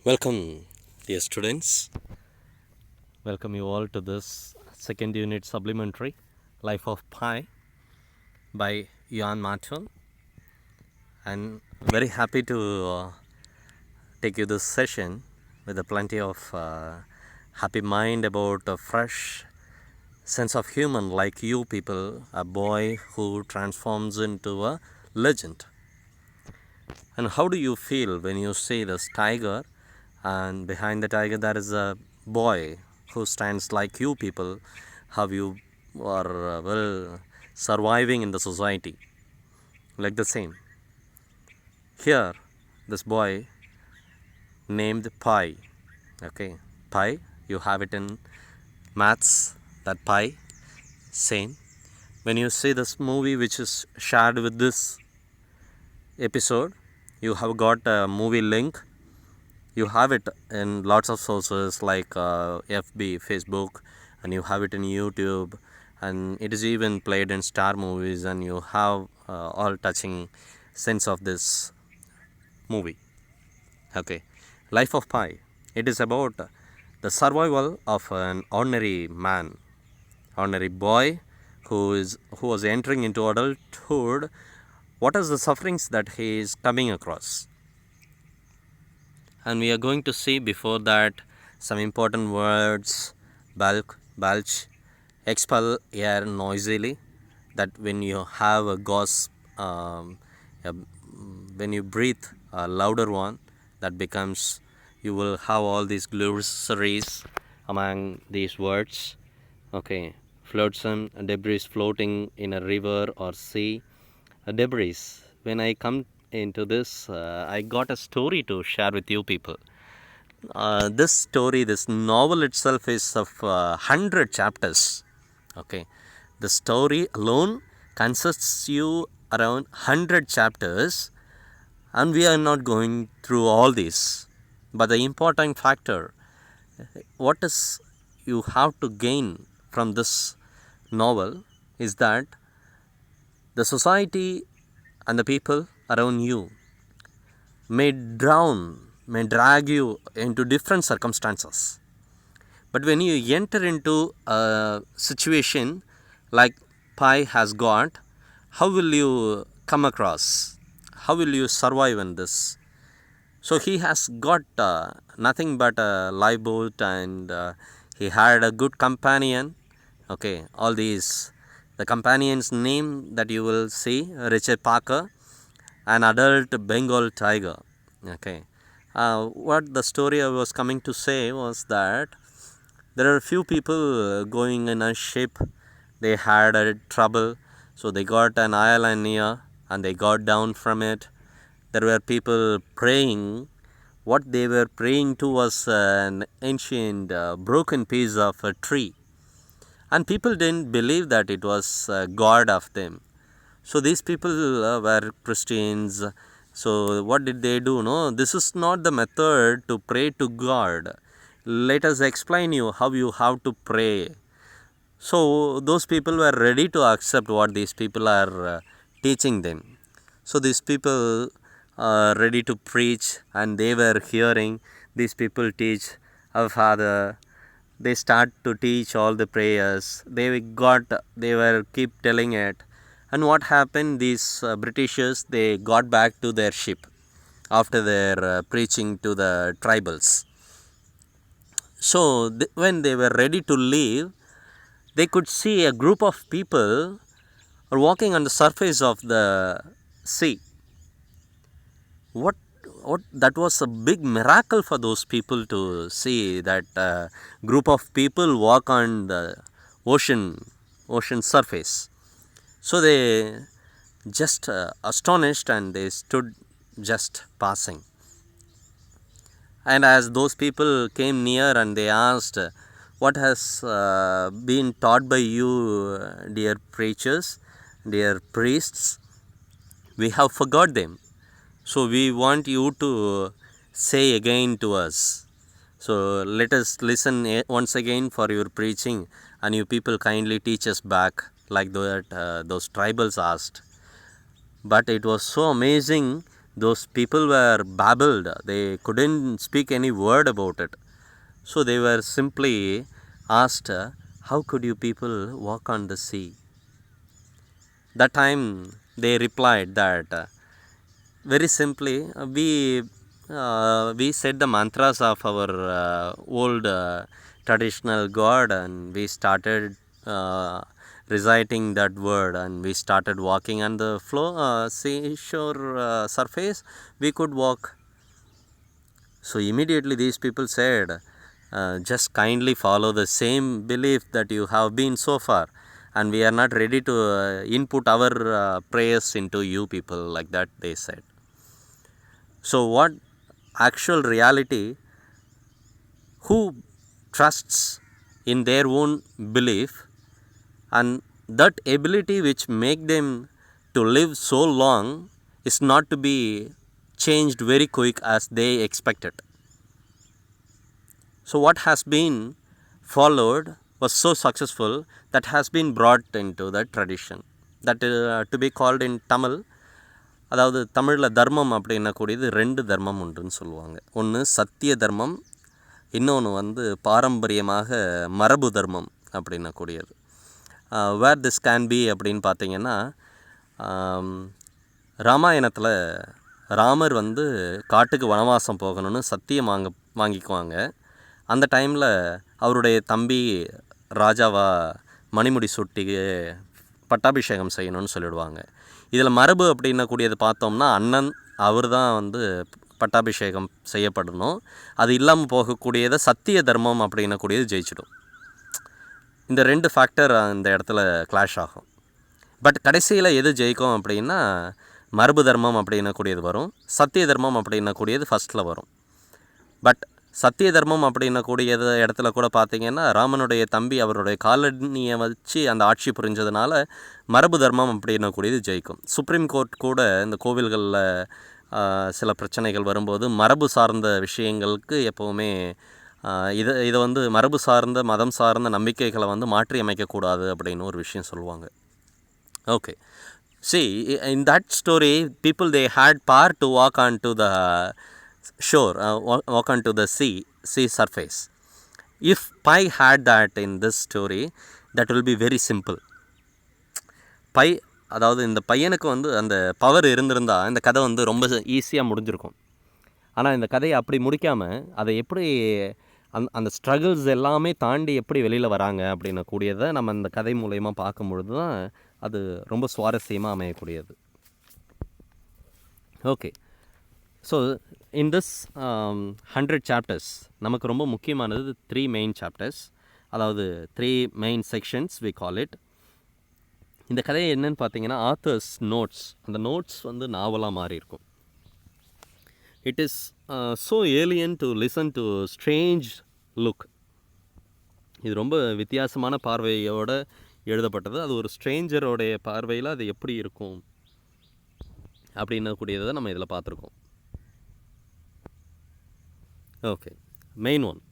Welcome, dear students. Welcome you all to this second unit supplementary Life of Pi by Jan Marton. And very happy to take you this session with a plenty of happy mind about a fresh sense of human like you people, a boy who transforms into a legend. And how do you feel when you see this tiger, and behind the tiger there is a boy who stands like you people, how you are surviving in the society like the same. Here, this boy named Pi. Okay, Pi, you have it in maths, that Pi, same. When you see this movie which is shared with this episode, you have got a movie link. You have it in lots of sources like FB, Facebook, and you have it in YouTube, and it is even played in Star Movies, and you have all touching sense of this movie. Okay, Life of Pi. It is about the survival of an ordinary man, ordinary boy who was entering into adulthood. What are the sufferings that he is coming across? And we are going to see before that some important words: bulk, bulge, expel air noisily, that when you have a gauze, when you breathe a louder one, that becomes, you will have all these glossaries among these words. Okay, flotsam, debris floating in a river or sea. Debris, when I come into this, I got a story to share with you people. This novel itself is of 100 chapters. Okay, the story alone consists you around 100 chapters, and we are not going through all these. But the important factor, what is you have to gain from this novel, is that the society and the people around you may drag you into different circumstances. But when you enter into a situation like Pi has got, how will you come across? How will you survive in this? So he has got nothing but a lifeboat, and he had a good companion. Okay, all these, the companion's name that you will see, Richard Parker, an adult Bengal tiger. Okay, what the story I was coming to say was that there are a few people going in a ship. They had a trouble, so they got an island near, and they got down from it. There were people praying. What they were praying to was an ancient broken piece of a tree, and people didn't believe that it was God of them. So these people were Christians. So what did they do? No, this is not the method to pray to God. Let us explain you how you have to pray. So those people were ready to accept what these people are teaching them. So these people are ready to preach, and they were hearing these people teach our Father. They start to teach all the prayers. They were keep telling it. And what happened? These Britishers, they got back to their ship after their preaching to the tribals. So when they were ready to leave, they could see a group of people walking on the surface of the sea. What that was a big miracle for those people to see that group of people walk on the ocean surface. So they just astonished, and they stood just passing. And as those people came near, and they asked, what has been taught by you, dear preachers, dear priests? We have forgot them. So we want you to say again to us. So let us listen once again for your preaching, and you people kindly teach us back, like that those tribals asked. But it was so amazing. those people were babbled. They couldn't speak any word about it. So they were simply asked, how could you people walk on the sea? That time they replied that very simply, we said the mantras of our old traditional god, and we started reciting that word, and we started walking on the seashore surface. We could walk. So immediately these people said, just kindly follow the same belief that you have been so far, and we are not ready to input our prayers into you people, like that they said. So what actual reality, who trusts in their own belief, and that ability which make them to live so long is not to be changed very quick as they expected. So what has been followed was so successful that has been brought into the tradition, that to be called in Tamil, அதாவது தமிழில் தர்மம் அப்படின்னக்கூடியது 2 தர்மம் உண்டுன்னு சொல்லுவாங்க. ஒன்று சத்திய தர்மம், இன்னொன்று வந்து பாரம்பரியமாக மரபு தர்மம் அப்படின்னக்கூடியது. வேர் திஸ் கேன் பி அப்படின்னு பார்த்தீங்கன்னா, ராமாயணத்தில் ராமர் வந்து காட்டுக்கு வனவாசம் போகணும்னு சத்தியம் வாங்கிக்குவாங்க. அந்த டைமில் அவருடைய தம்பி ராஜாவா மணிமுடி சுட்டி பட்டாபிஷேகம் செய்யணும்னு சொல்லிடுவாங்க. இதில் மரபு அப்படின்னக்கூடியது பார்த்தோம்னா, அண்ணன் அவர் தான் வந்து பட்டாபிஷேகம் செய்யப்படணும். அது இல்லாமல் போகக்கூடியதை சத்திய தர்மம் அப்படின்னக்கூடியது ஜெயிச்சிடும். இந்த 2 ஃபேக்டர் இந்த இடத்துல கிளாஷ் ஆகும். பட் கடைசியில் எது ஜெயிக்கும் அப்படின்னா, மரபு தர்மம் அப்படின்னக்கூடியது வரும், சத்திய தர்மம் அப்படின்னக்கூடியது ஃபஸ்ட்டில் வரும். பட் சத்திய தர்மம் அப்படின்னக்கூடியது இடத்துல கூட பார்த்திங்கன்னா, ராமனுடைய தம்பி அவருடைய காலனியை வச்சு அந்த ஆட்சி புரிஞ்சதுனால மரபு தர்மம் அப்படின்னக்கூடியது ஜெயிக்கும். சுப்ரீம் கோர்ட் கூட இந்த கோவில்களில் சில பிரச்சனைகள் வரும்போது மரபு சார்ந்த விஷயங்களுக்கு எப்போவுமே இதை வந்து மரபு சார்ந்த மதம் சார்ந்த நம்பிக்கைகளை வந்து மாற்றி அமைக்கக்கூடாது அப்படின்னு ஒரு விஷயம் சொல்லுவாங்க. Okay, see, in that story, people, they had power to walk onto the shore, walk onto the sea surface. If Pai had that in this story, that will be very simple. Pai, அதாவது இந்த பையனுக்கு வந்து அந்த power இருந்திருந்தால் இந்த கதை வந்து ரொம்ப ஈஸியாக முடிஞ்சிருக்கும். ஆனால் இந்த கதையை அப்படி முடிக்காமல் அதை எப்படி அந்த ஸ்ட்ரகிள்ஸ் எல்லாமே தாண்டி எப்படி வெளியில் வராங்க அப்படின்னு கூடியதை நம்ம இந்த கதை மூலயமா பார்க்கும்பொழுது தான் அது ரொம்ப சுவாரஸ்யமாக அமையக்கூடியது. Okay, so in this 100 chapters நமக்கு ரொம்ப முக்கியமானது 3 மெயின் சாப்டர்ஸ், அதாவது 3 main sections we call it. இந்த கதையை என்னன்னு பார்த்தீங்கன்னா, ஆத்தர்ஸ் நோட்ஸ், அந்த நோட்ஸ் வந்து நாவலாக மாறி இருக்கும். It is so alien to listen to strange look. இது ரொம்ப வித்தியாசமான பார்வையோடு எழுதப்பட்டது. அது ஒரு ஸ்ட்ரேஞ்சரோடைய பார்வையில் அது எப்படி இருக்கும் அப்படின்னக்கூடியதை நம்ம இதில் பார்த்துருக்கோம். Okay, main one,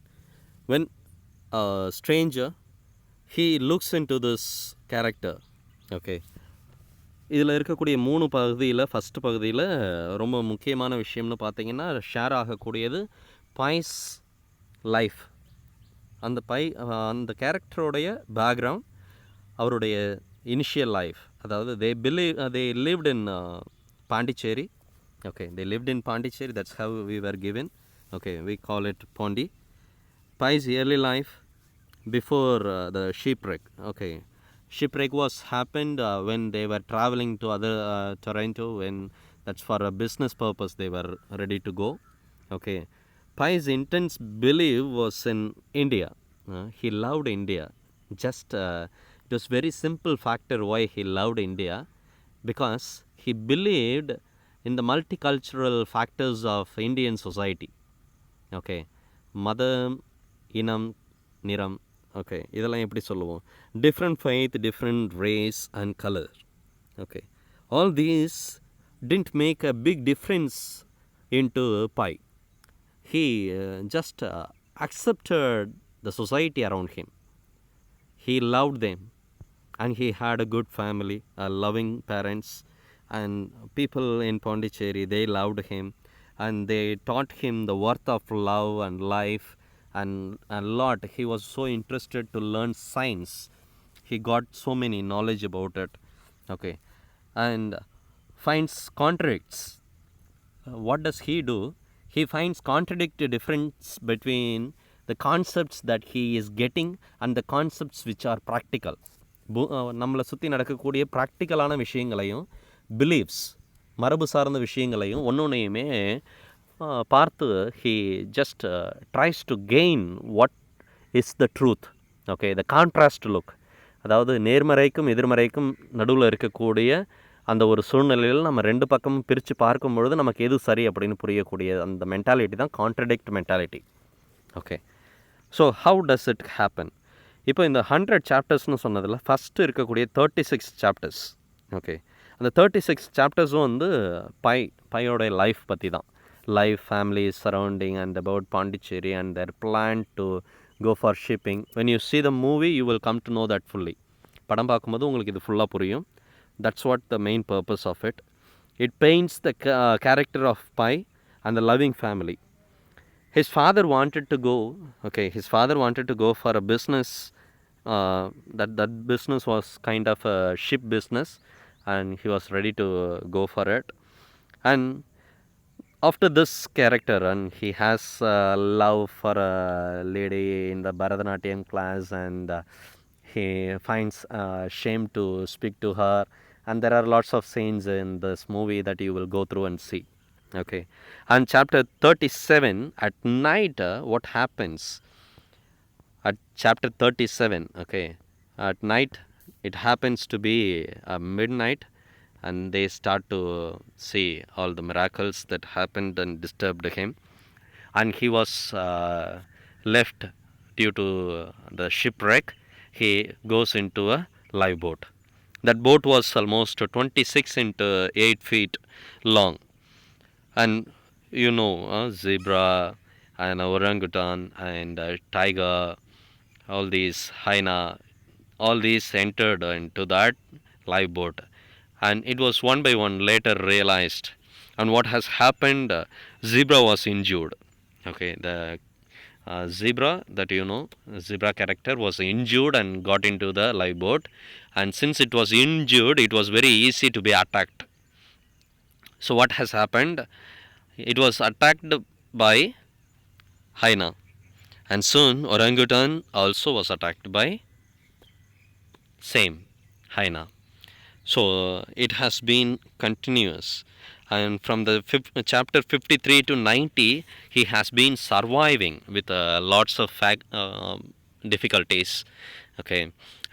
when stranger he looks into this character. Okay, இதில் இருக்கக்கூடிய 3 பகுதியில், ஃபஸ்ட்டு பகுதியில் ரொம்ப முக்கியமான விஷயம்னு பார்த்தீங்கன்னா, ஷேர் ஆகக்கூடியது பைஸ் லைஃப். அந்த கேரக்டரோடைய பேக்ரவுண்ட், அவருடைய இனிஷியல் லைஃப், அதாவது they lived in Pondicherry. Okay, they lived in Pondicherry, that's how we were given. Okay, we call it Pondi. Pai's early life before the shipwreck. Okay, shipwreck was happened when they were traveling to Toronto, when that's for a business purpose they were ready to go. Okay, Pai's intense belief was in India. He loved India. Just it was very simple factor why he loved India, because he believed in the multicultural factors of Indian society. Okay, மதம், இனம், நிறம், okay, இதெல்லாம் எப்படி சொல்லுவோம், different faith, different race and colour. Okay, all these didn't make a big difference into Pai. He just accepted the society around him. He loved them, and he had a good family, loving parents, and people in Pondicherry, they loved him, and they taught him the worth of love and life, and a lot. He was so interested to learn science. He got so many knowledge about it. Okay, and finds contradicts. What does he do? He finds contradictory difference between the concepts that he is getting and the concepts which are practical. நம்மளை சுற்றி நடக்கக்கூடிய ப்ராக்டிக்கலான விஷயங்களையும் believes மரபு சார்ந்த விஷயங்களையும் ஒன்றையுமே பார்த்து he just tries to gain what is the truth. Okay, the contrast look, அதாவது நேர்மறைக்கும் எதிர்மறைக்கும் நடுவில் இருக்கக்கூடிய அந்த ஒரு சூழ்நிலையில் நம்ம ரெண்டு பக்கமும் பிரித்து பார்க்கும்பொழுது நமக்கு எது சரி அப்படின்னு புரியக்கூடிய அந்த மென்டாலிட்டி தான் contradict mentality. Okay, so how does it happen? இப்போ இந்த 100 சாப்டர்ஸ்னு சொன்னதில் ஃபஸ்ட்டு இருக்கக்கூடிய 36 சாப்டர்ஸ். ஓகே, அந்த 36 சாப்டர்ஸும் வந்து பையோடைய லைஃப் பற்றி தான். Life, family, surrounding and about Pondicherry and their plan to go for shipping. When you see the movie, you will come to know that fully. படம் பார்க்கும்போது உங்களுக்கு இது ஃபுல்லாக புரியும். That's what the main purpose of it. It paints the character of Pi and the loving family. His father wanted to go, his father wanted to go for a business. That business was kind of a ship business, and he was ready to go for it. And after this character, and he has love for a lady in the Bharatanatyam class, and he finds shame to speak to her, and there are lots of scenes in this movie that you will go through and see. Okay, and chapter 37, at night, what happens at chapter 37? Okay, at night it happens to be midnight, and they start to see all the miracles that happened and disturbed him, and he was left due to the shipwreck. He goes into a lifeboat. That boat was almost 26 into 8 feet long, and you know, zebra and orangutan and tiger, all these hyena, all these entered into that lifeboat, and it was one by one later realized. And what has happened, zebra was injured. Okay, the zebra that zebra character was injured and got into the lifeboat, and since it was injured, it was very easy to be attacked. So what has happened? It was attacked by hyena, and soon orangutan also was attacked by same hyena. So it has been continuous, and from the chapter 53 to 90, he has been surviving with lots of difficulties. Okay,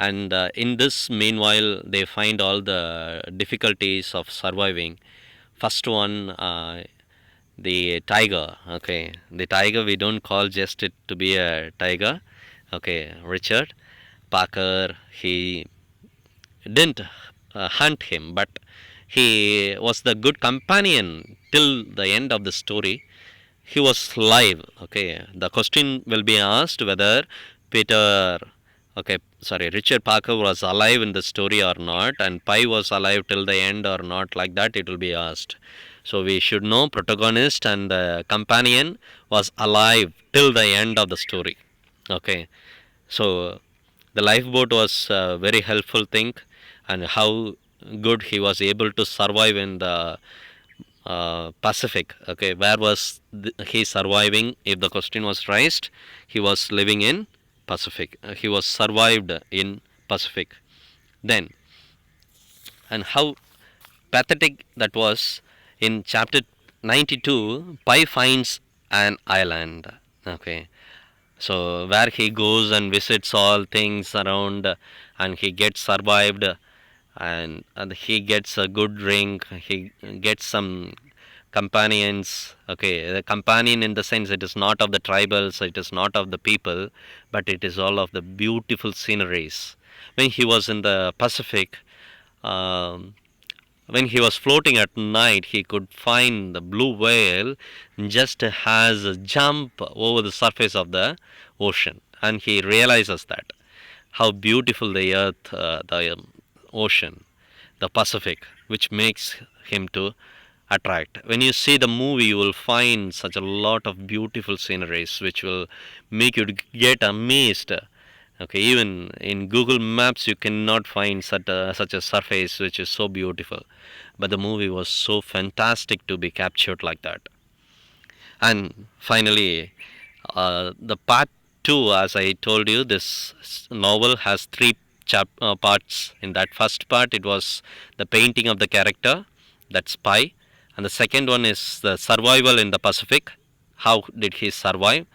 and in this meanwhile, they find all the difficulties of surviving. First one, the tiger. Okay, the tiger, we don't call just it to be a tiger. Okay, Richard Parker, he didn't hunt him, but he was the good companion till the end of the story. He was live. Okay, the question will be asked whether Richard Parker was alive in the story or not, and Pi was alive till the end or not, like that it will be asked. So we should know protagonist and the companion was alive till the end of the story. Okay, so the lifeboat was a very helpful thing, and how good he was able to survive in the Pacific. Okay, where was he surviving? If the question was raised, he was living in Pacific. He was survived in Pacific. Then, and how pathetic that was. In chapter 92, Pi finds an island. Okay, so where he goes and visits all things around, and he gets survived, and he gets a good drink, he gets some companions. Okay, the companion in the sense, it is not of the tribals, it is not of the people, but it is all of the beautiful sceneries. When he was in the Pacific, when he was floating at night, he could find the blue whale just has a jump over the surface of the ocean, and he realizes how beautiful the earth, the ocean, the Pacific. which makes him to attract. When you see the movie, you will find such a lot of beautiful sceneries which will make you to get amazed. Okay, even in Google Maps you cannot find such a surface which is so beautiful, but the movie was so fantastic to be captured like that. And finally, the part two, as I told you, this novel has three parts. In that first part, it was the painting of the character, that spy, and the second one is the survival in the Pacific. How did he survive?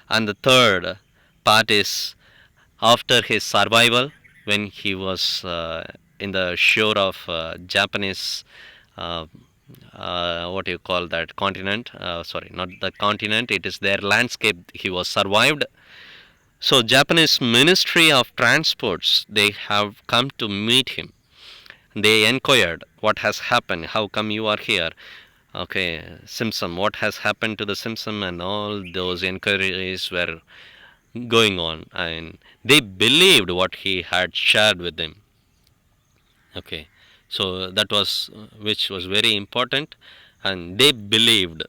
And the third part is after his survival when he was in the shore of Japanese, uh, what do you call that continent, sorry, not the continent, it is their landscape, he was survived. So Japanese Ministry of Transports, they have come to meet him. They inquired what has happened, how come you are here, okay, Simpson, what has happened to the Simpson, and all those inquiries were going on, and they believed what he had shared with them. Okay, so that was which was very important, and they believed.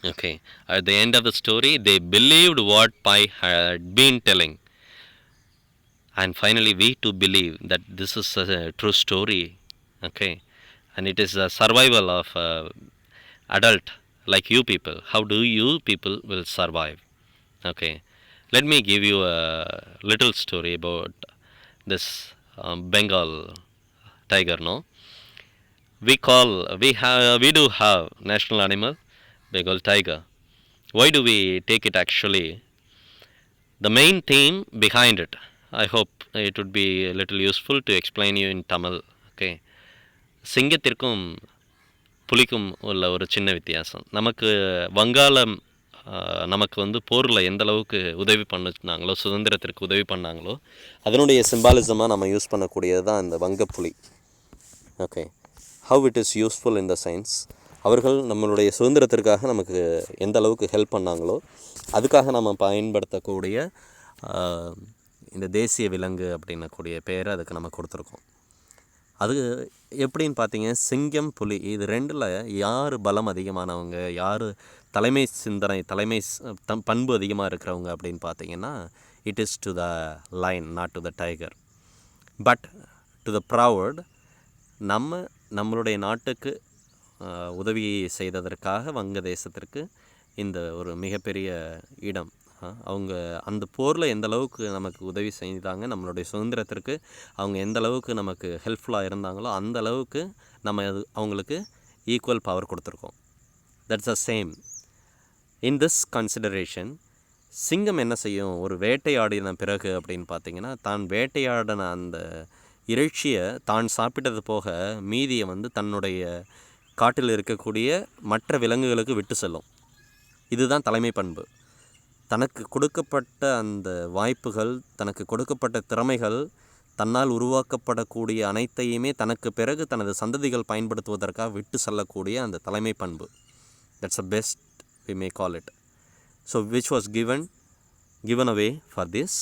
Okay, at the end of the story, they believed what Pai had been telling, and finally, we too believe that this is a true story. Okay, and it is a survival of adult like you people. How do you people will survive? Okay, let me give you a little story about this Bengal tiger. No, we do have national animal Bengal tiger. Why do we take it actually? The main theme behind it. I hope it would be a little useful to explain you in Tamil. Okay, சிங்கத்திற்கும் புலிக்கும் உள்ள ஒரு சின்ன வித்தியாசம். நமக்கு வங்காளம் நமக்கு வந்து போரில் எந்த அளவுக்கு உதவி பண்ணினாங்களோ, சுதந்திரத்திற்கு உதவி பண்ணாங்களோ, அதனுடைய சிம்பாலிசமாக நம்ம யூஸ் பண்ணக்கூடியது தான் இந்த வங்கப்புலி. Okay, how it is useful in the science, அவர்கள் நம்மளுடைய சுதந்திரத்திற்காக நமக்கு எந்த அளவுக்கு ஹெல்ப் பண்ணாங்களோ அதுக்காக நம்ம பயன்படுத்தக்கூடிய இந்த தேசிய விலங்கு அப்படின்னக்கூடிய பேரை அதுக்கு நம்ம கொடுத்துருக்கோம். அது எப்படின்னு பார்த்தீங்க, சிங்கம் புலி இது ரெண்டில் யார் பலம் அதிகமானவங்க, யார் தலைமை சிந்தனை தலைமை பண்பு அதிகமாக இருக்கிறவங்க அப்படின்னு பார்த்தீங்கன்னா, it is to the line, not to the tiger. But to the proud, நம்மளுடைய நாட்டுக்கு உதவி செய்ததற்காக வங்கதேசத்திற்கு இந்த ஒரு மிகப்பெரிய இடம். அவங்க அந்த போரில் எந்த அளவுக்கு நமக்கு உதவி செய்தாங்க, நம்மளுடைய சுதந்திரத்திற்கு அவங்க எந்த அளவுக்கு நமக்கு ஹெல்ப்ஃபுல்லாக இருந்தாங்களோ அந்த அளவுக்கு நம்ம அவங்களுக்கு ஈக்குவல் பவர் கொடுத்துருக்கோம். That's the same in this consideration. சிங்கம் என்ன செய்யும் ஒரு வேட்டையாடின பிறகு அப்படின்னு பார்த்தீங்கன்னா, தான் வேட்டையாடின அந்த இறைச்சியை தான் சாப்பிட்டது போக மீதியை வந்து தன்னுடைய காட்டில் இருக்கக்கூடிய மற்ற விலங்குகளுக்கு விட்டு செல்லும். இதுதான் தலைமை பண்பு. தனக்கு கொடுக்கப்பட்ட அந்த வாய்ப்புகள், தனக்கு கொடுக்கப்பட்ட திறமைகள், தன்னால் உருவாக்கப்படக்கூடிய அனைத்தையுமே தனக்கு பிறகு தனது சந்ததிகள் பயன்படுத்துவதற்காக விட்டு செல்லக்கூடிய அந்த தலைமை பண்பு. That's a best we may call it. So which was given away for this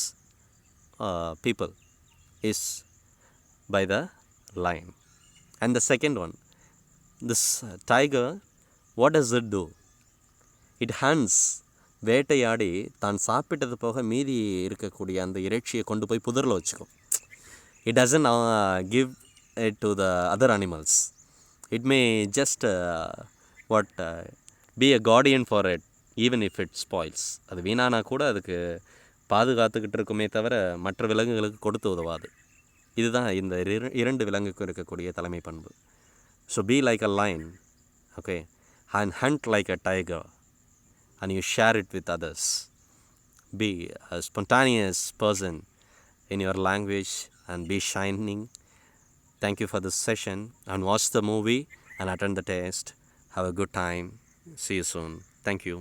people is by the lion. And the second one, this tiger, what does it do? It hunts, வேட்டையாடி தான் சாப்பிட்டது போக மீதி இருக்கக்கூடிய அந்த இறைச்சியை கொண்டு போய் புதரில் வச்சுக்கும். It doesn't give it to the other animals. It may just be a guardian for it even if it spoils. அது வீணானா கூட அதுக்கு பாதுகாத்துக்கிட்டு இருக்குமே தவிர மற்ற விலங்குகளுக்கு கொடுத்து உதவாது. இதுதான் இந்த இரண்டு விலங்குக்கும் இருக்கக்கூடிய தலைமை பண்பு. So be like a lion, okay, and hunt like a tiger, and you share it with others. Be a spontaneous person in your language and be shining. Thank you for this session, and watch the movie and attend the test. Have a good time. See you soon. Thank you.